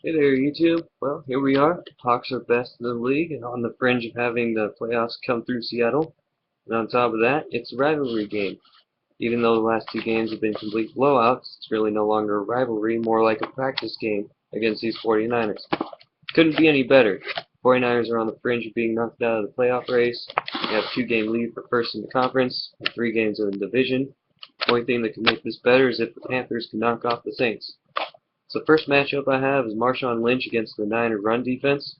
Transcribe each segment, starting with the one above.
Hey there, YouTube. Well, here we are. Hawks are best in the league and on the fringe of having the playoffs come through Seattle. And on top of that, it's a rivalry game. Even though the last two games have been complete blowouts, it's really no longer a rivalry, more like a practice game against these 49ers. Couldn't be any better. 49ers are on the fringe of being knocked out of the playoff race. They have a 2-game lead for first in the conference and 3 games in the division. The only thing that could make this better is if the Panthers can knock off the Saints. So the first matchup I have is Marshawn Lynch against the Niner run defense.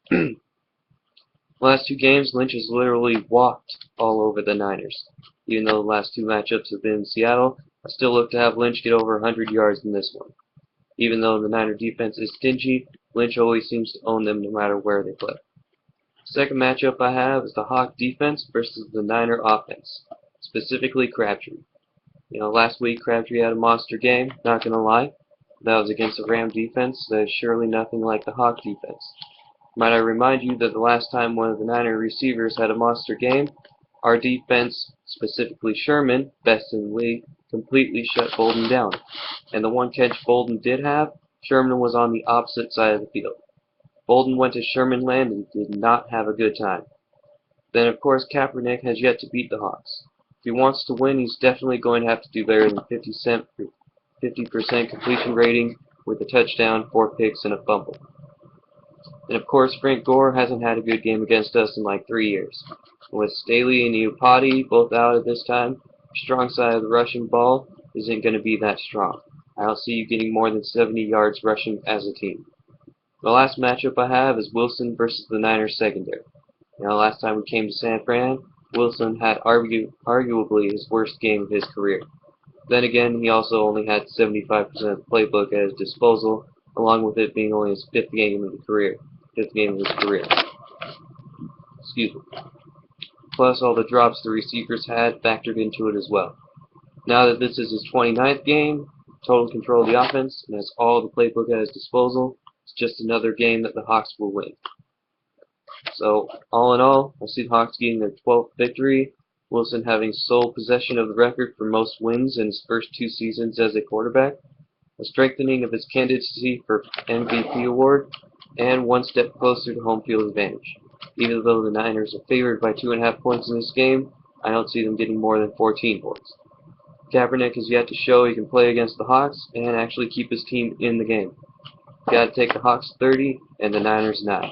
Last two games, Lynch has literally walked all over the Niners. Even though the last two matchups have been in Seattle, I still look to have Lynch get over 100 yards in this one. Even though the Niner defense is stingy, Lynch always seems to own them no matter where they play. Second matchup I have is the Hawk defense versus the Niner offense, specifically Crabtree. Last week Crabtree had a monster game, not gonna lie. That was against a Ram defense that is surely nothing like the Hawk defense. Might I remind you that the last time one of the Niner receivers had a monster game, our defense, specifically Sherman, best in the league, completely shut Bolden down. And the one catch Bolden did have, Sherman was on the opposite side of the field. Bolden went to Sherman land and did not have a good time. Then of course Kaepernick has yet to beat the Hawks. If he wants to win, he's definitely going to have to do better than 50% completion rating with a touchdown, 4 picks, and a fumble. And of course, Frank Gore hasn't had a good game against us in like 3 years. And with Staley and Iupati both out at this time, strong side of the rushing ball isn't going to be that strong. I don't see you getting more than 70 yards rushing as a team. The last matchup I have is Wilson versus the Niners secondary. Last time we came to San Fran, Wilson had arguably his worst game of his career. Then again, he also only had 75% of the playbook at his disposal, along with it being only his fifth game of his career. Excuse me. Plus, all the drops the receivers had factored into it as well. Now that this is his 29th game, total control of the offense, and has all the playbook at his disposal, it's just another game that the Hawks will win. So, all in all, I see the Hawks getting their 12th victory, Wilson having sole possession of the record for most wins in his first 2 seasons as a quarterback, a strengthening of his candidacy for MVP award, and 1 step closer to home field advantage. Even though the Niners are favored by 2.5 points in this game, I don't see them getting more than 14 points. Kaepernick has yet to show he can play against the Hawks and actually keep his team in the game. Got to take the Hawks 30 and the Niners 9.